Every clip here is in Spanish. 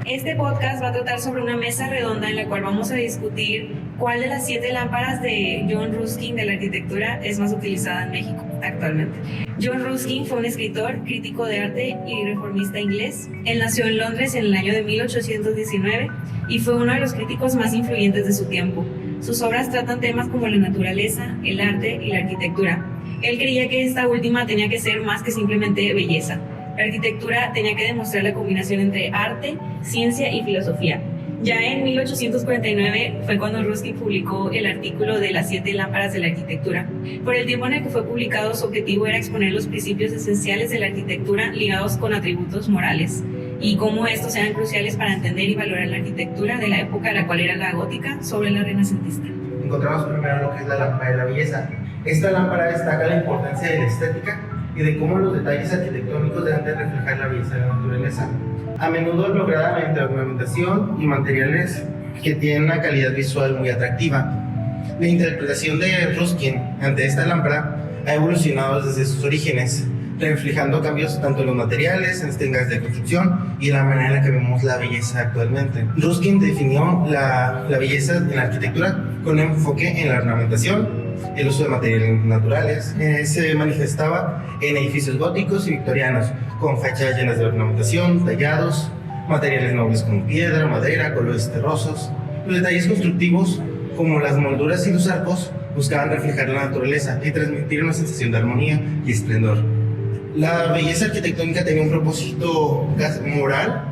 Este podcast va a tratar sobre una mesa redonda en la cual vamos a discutir cuál de las 7 lámparas de John Ruskin de la arquitectura es más utilizada en México actualmente. John Ruskin fue un escritor, crítico de arte y reformista inglés. Él nació en Londres en el año de 1819 y fue uno de los críticos más influyentes de su tiempo. Sus obras tratan temas como la naturaleza, el arte y la arquitectura. Él creía que esta última tenía que ser más que simplemente belleza. La arquitectura tenía que demostrar la combinación entre arte, ciencia y filosofía. Ya en 1849 fue cuando Ruskin publicó el artículo de las 7 lámparas de la arquitectura. Por el tiempo en el que fue publicado, su objetivo era exponer los principios esenciales de la arquitectura ligados con atributos morales y cómo estos eran cruciales para entender y valorar la arquitectura de la época, la cual era la gótica, sobre la renacentista. Encontramos primero lo que es la lámpara de la belleza. Esta lámpara destaca la importancia de la estética y de cómo los detalles arquitectónicos deben de reflejar la belleza de la naturaleza. A menudo lograda mediante ornamentación y materiales que tienen una calidad visual muy atractiva. La interpretación de Ruskin ante esta lámpara ha evolucionado desde sus orígenes, reflejando cambios tanto en los materiales, en las técnicas de construcción y en la manera en la que vemos la belleza actualmente. Ruskin definió la belleza en la arquitectura con un enfoque en la ornamentación, el uso de materiales naturales. Se manifestaba en edificios góticos y victorianos, con fachadas llenas de ornamentación, tallados, materiales nobles como piedra, madera, colores terrosos. Los detalles constructivos, como las molduras y los arcos, buscaban reflejar la naturaleza y transmitir una sensación de armonía y esplendor. La belleza arquitectónica tenía un propósito moral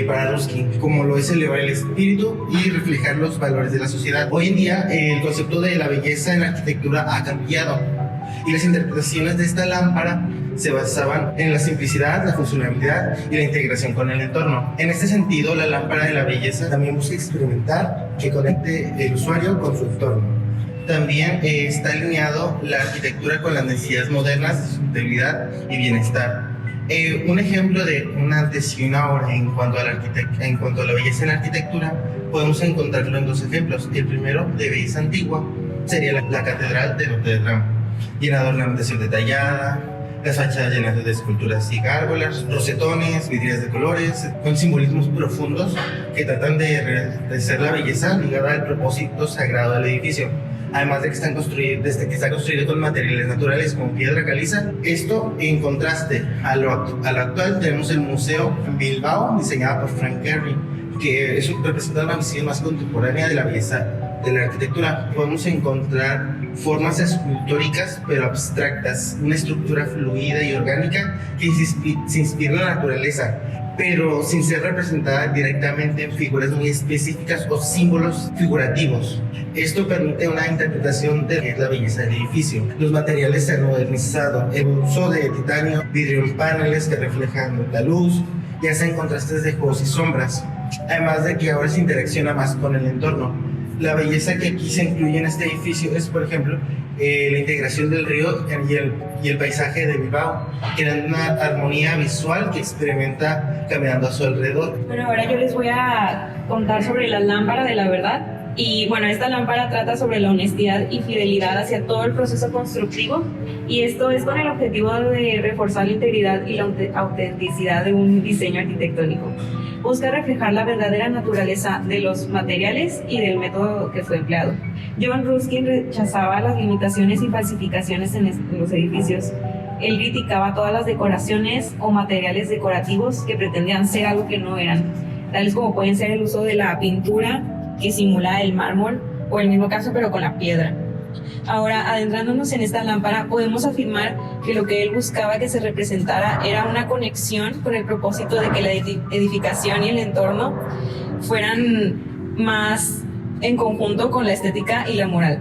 para Ruskin, como lo es elevar el espíritu y reflejar los valores de la sociedad. Hoy en día, el concepto de la belleza en la arquitectura ha cambiado y las interpretaciones de esta lámpara se basaban en la simplicidad, la funcionalidad y la integración con el entorno. En este sentido, la lámpara de la belleza también busca experimentar que conecte el usuario con su entorno. También está alineado la arquitectura con las necesidades modernas de sustentabilidad y bienestar. Un ejemplo de un antes y una ahora en cuanto a la belleza en la arquitectura podemos encontrarlo en 2 ejemplos. El primero, de belleza antigua, sería la Catedral de Notre Dame, llena de ornamentación detallada, las fachadas llenas de esculturas y gárgolas, rosetones, vidrieras de colores, con simbolismos profundos que tratan de ser la belleza ligada al propósito sagrado del edificio. Además de que está construido con materiales naturales como piedra caliza. Esto en contraste a lo actual, tenemos el Museo en Bilbao, diseñado por Frank Gehry, que representa una visión más contemporánea de la belleza de la arquitectura. Podemos encontrar formas escultóricas pero abstractas, una estructura fluida y orgánica que se inspira en la naturaleza, pero sin ser representada directamente en figuras muy específicas o símbolos figurativos. Esto permite una interpretación de la belleza del edificio. Los materiales se han modernizado, el uso de titanio, vidrio en paneles que reflejan la luz, ya sea en contrastes de juegos y sombras, además de que ahora se interacciona más con el entorno. La belleza que aquí se incluye en este edificio es, por ejemplo, la integración del río y el paisaje de Bilbao, creando una armonía visual que experimenta caminando a su alrededor. Bueno, ahora yo les voy a contar sobre la lámpara de la verdad. Y bueno, esta lámpara trata sobre la honestidad y fidelidad hacia todo el proceso constructivo, y esto es con el objetivo de reforzar la integridad y la autenticidad de un diseño arquitectónico. Busca reflejar la verdadera naturaleza de los materiales y del método que fue empleado. John Ruskin rechazaba las limitaciones y falsificaciones en los edificios. Él criticaba todas las decoraciones o materiales decorativos que pretendían ser algo que no eran, tales como pueden ser el uso de la pintura que simula el mármol, o el mismo caso pero con la piedra. Ahora, adentrándonos en esta lámpara, podemos afirmar que lo que él buscaba que se representara era una conexión con el propósito de que la edificación y el entorno fueran más en conjunto con la estética y la moral.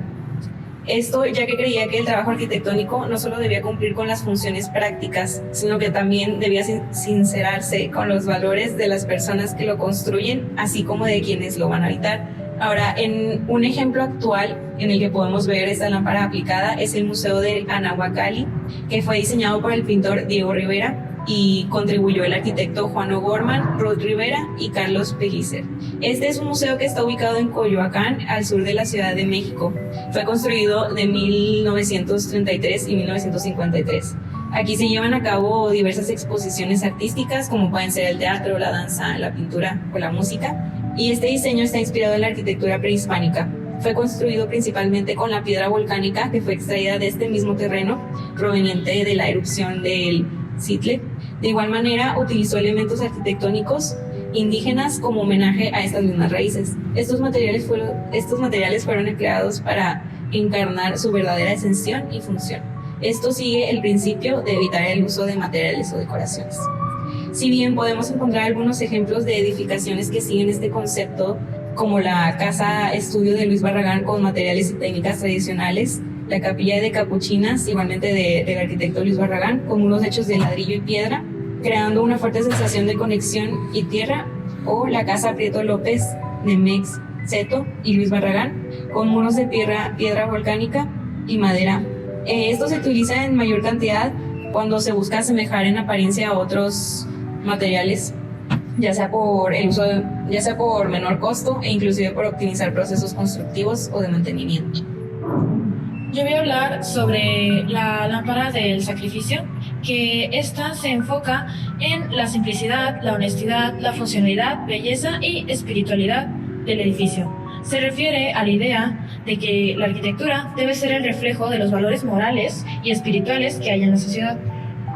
Esto ya que creía que el trabajo arquitectónico no solo debía cumplir con las funciones prácticas, sino que también debía sincerarse con los valores de las personas que lo construyen, así como de quienes lo van a habitar. Ahora, en un ejemplo actual en el que podemos ver esta lámpara aplicada es el Museo de Anahuacalli, que fue diseñado por el pintor Diego Rivera y contribuyó el arquitecto Juan O'Gorman, Ruth Rivera y Carlos Pellicer. Este es un museo que está ubicado en Coyoacán, al sur de la Ciudad de México. Fue construido de 1933 y 1953. Aquí se llevan a cabo diversas exposiciones artísticas, como pueden ser el teatro, la danza, la pintura o la música. Y este diseño está inspirado en la arquitectura prehispánica. Fue construido principalmente con la piedra volcánica que fue extraída de este mismo terreno, proveniente de la erupción del Citle. De igual manera, utilizó elementos arquitectónicos indígenas como homenaje a estas mismas raíces. Estos materiales fueron empleados para encarnar su verdadera extensión y función. Esto sigue el principio de evitar el uso de materiales o decoraciones. Si bien podemos encontrar algunos ejemplos de edificaciones que siguen este concepto, como la casa estudio de Luis Barragán con materiales y técnicas tradicionales, la capilla de Capuchinas, igualmente del arquitecto Luis Barragán, con unos hechos de ladrillo y piedra, creando una fuerte sensación de conexión y tierra, o la casa Prieto López de Mex Zeto y Luis Barragán, con muros de piedra volcánica y madera. Esto se utiliza en mayor cantidad cuando se busca asemejar en apariencia a otros materiales, ya sea por menor costo e inclusive por optimizar procesos constructivos o de mantenimiento. Yo voy a hablar sobre la lámpara del sacrificio, que esta se enfoca en la simplicidad, la honestidad, la funcionalidad, belleza y espiritualidad del edificio. Se refiere a la idea de que la arquitectura debe ser el reflejo de los valores morales y espirituales que hay en la sociedad.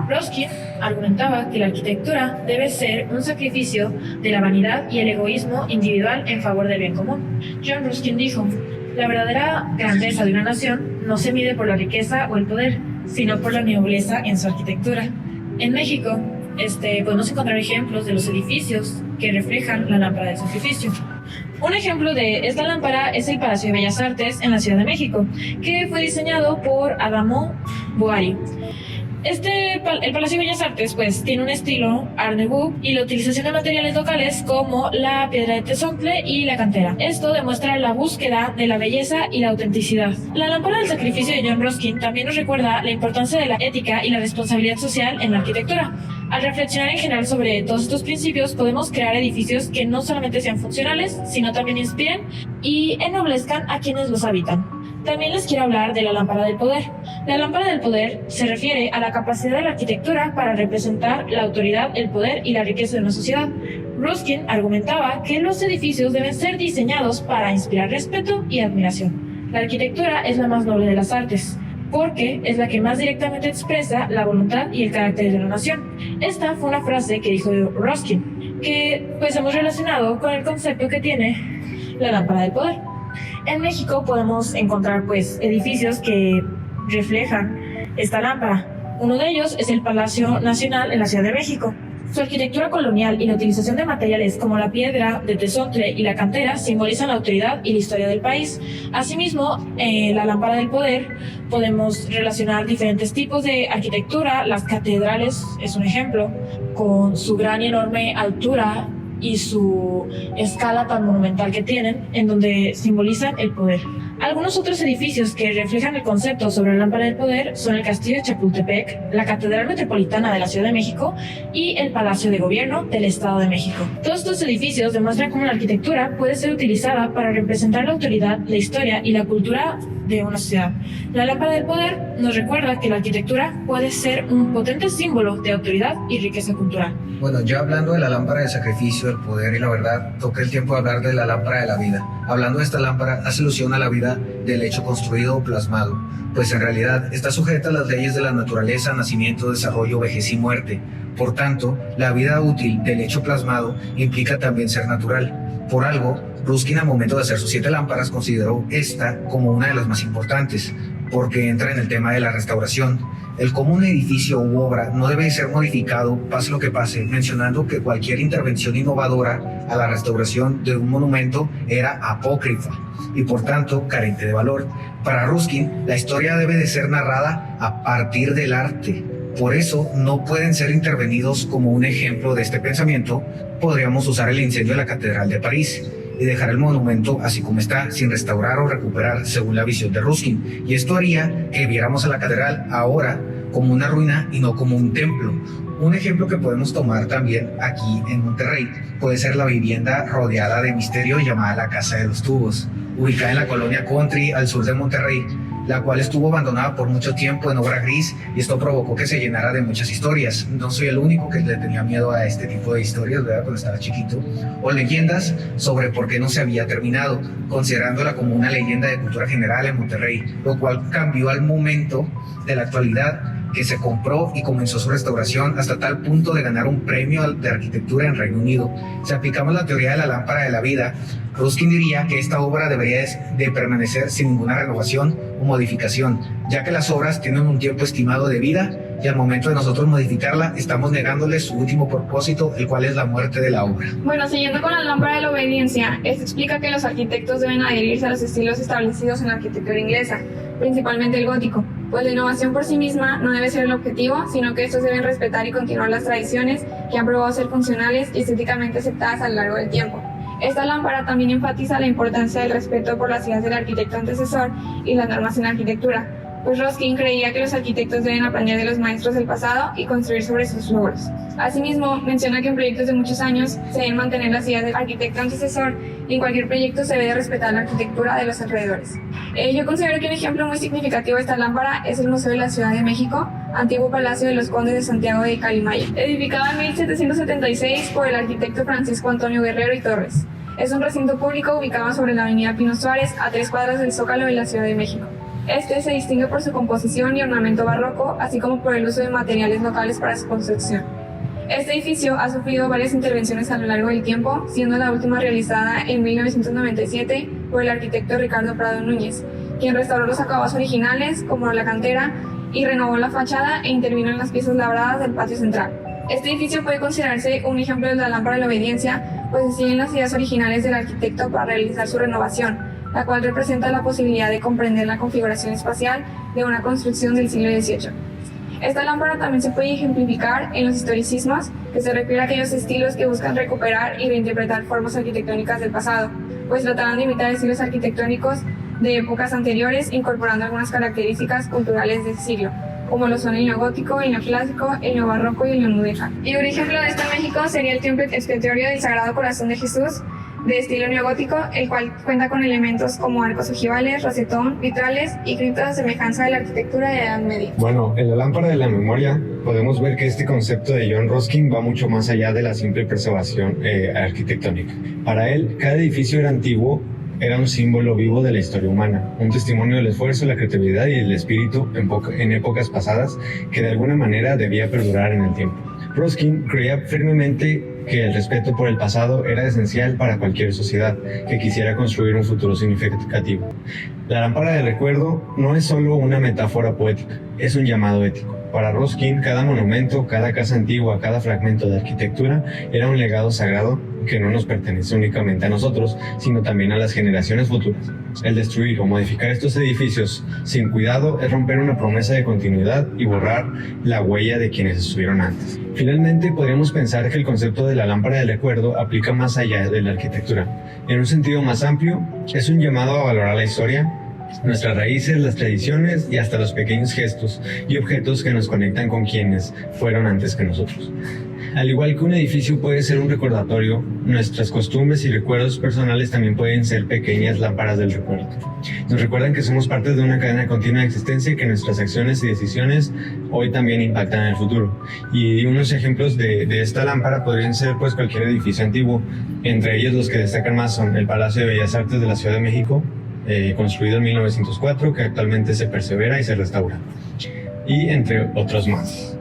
Ruskin argumentaba que la arquitectura debe ser un sacrificio de la vanidad y el egoísmo individual en favor del bien común. John Ruskin dijo: la verdadera grandeza de una nación no se mide por la riqueza o el poder, sino por la nobleza en su arquitectura. En México, podemos encontrar ejemplos de los edificios que reflejan la lámpara del sacrificio. Un ejemplo de esta lámpara es el Palacio de Bellas Artes en la Ciudad de México, que fue diseñado por Adamo Boari. El Palacio de Bellas Artes tiene un estilo Art Nouveau y la utilización de materiales locales como la piedra de tezontle y la cantera. Esto demuestra la búsqueda de la belleza y la autenticidad. La lámpara del sacrificio de John Ruskin también nos recuerda la importancia de la ética y la responsabilidad social en la arquitectura. Al reflexionar en general sobre todos estos principios, podemos crear edificios que no solamente sean funcionales, sino también inspiren y ennoblezcan a quienes los habitan. También les quiero hablar de la lámpara del poder. La lámpara del poder se refiere a la capacidad de la arquitectura para representar la autoridad, el poder y la riqueza de una sociedad. Ruskin argumentaba que los edificios deben ser diseñados para inspirar respeto y admiración. La arquitectura es la más noble de las artes, porque es la que más directamente expresa la voluntad y el carácter de una nación. Esta fue una frase que dijo Ruskin, que hemos relacionado con el concepto que tiene la lámpara del poder. En México podemos encontrar edificios que reflejan esta lámpara. Uno de ellos es el Palacio Nacional en la Ciudad de México. Su arquitectura colonial y la utilización de materiales como la piedra de tezontle y la cantera simbolizan la autoridad y la historia del país. Asimismo, en la lámpara del poder podemos relacionar diferentes tipos de arquitectura. Las catedrales es un ejemplo, con su gran y enorme altura y su escala tan monumental que tienen, en donde simbolizan el poder. Algunos otros edificios que reflejan el concepto sobre la lámpara del poder son el Castillo de Chapultepec, la Catedral Metropolitana de la Ciudad de México y el Palacio de Gobierno del Estado de México. Todos estos edificios demuestran cómo la arquitectura puede ser utilizada para representar la autoridad, la historia y la cultura de una sociedad. La lámpara del poder nos recuerda que la arquitectura puede ser un potente símbolo de autoridad y riqueza cultural. Bueno, ya hablando de la lámpara del sacrificio, del poder y la verdad, toca el tiempo de hablar de la lámpara de la vida. Hablando de esta lámpara, hace alusión a la vida del hecho construido o plasmado, pues en realidad está sujeta a las leyes de la naturaleza, nacimiento, desarrollo, vejez y muerte. Por tanto, la vida útil del hecho plasmado implica también ser natural. Por algo, Ruskin al momento de hacer sus 7 lámparas consideró esta como una de las más importantes, porque entra en el tema de la restauración. El cómo un edificio u obra no debe ser modificado, pase lo que pase, mencionando que cualquier intervención innovadora a la restauración de un monumento era apócrifa y por tanto carente de valor. Para Ruskin, la historia debe de ser narrada a partir del arte. Por eso no pueden ser intervenidos. Como un ejemplo de este pensamiento, podríamos usar el incendio de la Catedral de París y dejar el monumento así como está, sin restaurar o recuperar, según la visión de Ruskin. Y esto haría que viéramos a la catedral ahora como una ruina y no como un templo. Un ejemplo que podemos tomar también aquí en Monterrey puede ser la vivienda rodeada de misterio llamada la Casa de los Tubos, ubicada en la colonia Country al sur de Monterrey. la cual estuvo abandonada por mucho tiempo en obra gris, y esto provocó que se llenara de muchas historias. No soy el único que le tenía miedo a este tipo de historias, ¿verdad? Cuando estaba chiquito. O leyendas sobre por qué no se había terminado, considerándola como una leyenda de cultura general en Monterrey, lo cual cambió al momento de la actualidad, que se compró y comenzó su restauración hasta tal punto de ganar un premio de arquitectura en Reino Unido. Si aplicamos la teoría de la lámpara de la vida, Ruskin diría que esta obra debería de permanecer sin ninguna renovación o modificación, ya que las obras tienen un tiempo estimado de vida y al momento de nosotros modificarla estamos negándole su último propósito, el cual es la muerte de la obra. Bueno, siguiendo con la lámpara de la obediencia, esto explica que los arquitectos deben adherirse a los estilos establecidos en la arquitectura inglesa, principalmente el gótico, pues la innovación por sí misma no debe ser el objetivo, sino que estos deben respetar y continuar las tradiciones que han probado ser funcionales y estéticamente aceptadas a lo largo del tiempo. Esta lámpara también enfatiza la importancia del respeto por las ideas del arquitecto antecesor y las normas en la arquitectura, pues Ruskin creía que los arquitectos deben aprender de los maestros del pasado y construir sobre sus logros. Asimismo, menciona que en proyectos de muchos años se deben mantener las ideas del arquitecto antecesor y en cualquier proyecto se debe respetar la arquitectura de los alrededores. Yo considero que un ejemplo muy significativo de esta lámpara es el Museo de la Ciudad de México, antiguo Palacio de los Condes de Santiago de Calimaya, edificado en 1776 por el arquitecto Francisco Antonio Guerrero y Torres. Es un recinto público ubicado sobre la avenida Pino Suárez, a 3 cuadras del Zócalo de la Ciudad de México. Este se distingue por su composición y ornamento barroco, así como por el uso de materiales locales para su construcción. Este edificio ha sufrido varias intervenciones a lo largo del tiempo, siendo la última realizada en 1997 por el arquitecto Ricardo Prado Núñez, quien restauró los acabados originales, como la cantera, y renovó la fachada e intervino en las piezas labradas del patio central. Este edificio puede considerarse un ejemplo de la lámpara de la obediencia, pues se siguen las ideas originales del arquitecto para realizar su renovación, la cual representa la posibilidad de comprender la configuración espacial de una construcción del siglo XVIII. Esta lámpara también se puede ejemplificar en los historicismos, que se refiere a aquellos estilos que buscan recuperar y reinterpretar formas arquitectónicas del pasado, pues trataban de imitar estilos arquitectónicos de épocas anteriores, incorporando algunas características culturales del siglo, como lo son el neogótico, el neoclásico, el neobarroco y el neomudéjar. Y un ejemplo de esto en México sería el templo expiatorio del Sagrado Corazón de Jesús, de estilo neogótico, el cual cuenta con elementos como arcos ojivales, rosetón, vitrales y criptas a semejanza de la arquitectura de la Edad Media. Bueno, en la lámpara de la memoria podemos ver que este concepto de John Ruskin va mucho más allá de la simple preservación arquitectónica. Para él, cada edificio era antiguo, era un símbolo vivo de la historia humana, un testimonio del esfuerzo, la creatividad y el espíritu en épocas pasadas que de alguna manera debía perdurar en el tiempo. Ruskin creía firmemente que el respeto por el pasado era esencial para cualquier sociedad que quisiera construir un futuro significativo. La lámpara del recuerdo no es solo una metáfora poética, es un llamado ético. Para Ruskin, cada monumento, cada casa antigua, cada fragmento de arquitectura era un legado sagrado que no nos pertenece únicamente a nosotros, sino también a las generaciones futuras. El destruir o modificar estos edificios sin cuidado es romper una promesa de continuidad y borrar la huella de quienes estuvieron antes. Finalmente, podríamos pensar que el concepto de la lámpara del recuerdo aplica más allá de la arquitectura. En un sentido más amplio, es un llamado a valorar la historia, nuestras raíces, las tradiciones y hasta los pequeños gestos y objetos que nos conectan con quienes fueron antes que nosotros. Al igual que un edificio puede ser un recordatorio, nuestras costumbres y recuerdos personales también pueden ser pequeñas lámparas del recuerdo. Nos recuerdan que somos parte de una cadena continua de existencia y que nuestras acciones y decisiones hoy también impactan en el futuro. Y unos ejemplos de esta lámpara podrían ser pues cualquier edificio antiguo. Entre ellos los que destacan más son el Palacio de Bellas Artes de la Ciudad de México, construido en 1904, que actualmente se persevera y se restaura, y entre otros más.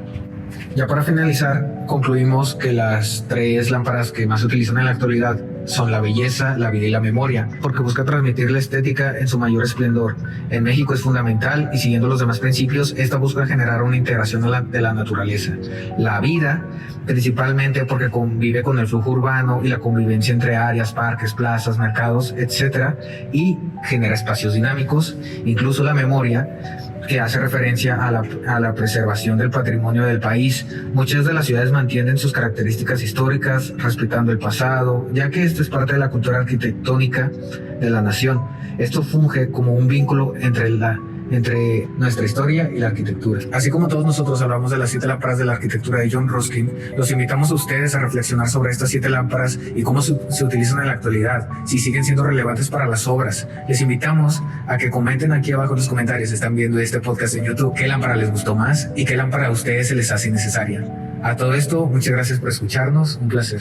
Ya para finalizar, concluimos que las 3 lámparas que más se utilizan en la actualidad son la belleza, la vida y la memoria, porque busca transmitir la estética en su mayor esplendor. En México es fundamental y siguiendo los demás principios, esta busca generar una integración de la naturaleza. La vida, principalmente porque convive con el flujo urbano y la convivencia entre áreas, parques, plazas, mercados, etc. y genera espacios dinámicos. Incluso la memoria, que hace referencia a la preservación del patrimonio del país. Muchas de las ciudades mantienen sus características históricas, respetando el pasado, ya que esto es parte de la cultura arquitectónica de la nación. Esto funge como un vínculo entre la entre nuestra historia y la arquitectura. Así como todos nosotros hablamos de las 7 lámparas de la arquitectura de John Ruskin, los invitamos a ustedes a reflexionar sobre estas 7 lámparas y cómo se utilizan en la actualidad, si siguen siendo relevantes para las obras. Les invitamos a que comenten aquí abajo en los comentarios, si están viendo este podcast en YouTube, qué lámpara les gustó más y qué lámpara a ustedes se les hace innecesaria. A todo esto, muchas gracias por escucharnos, un placer.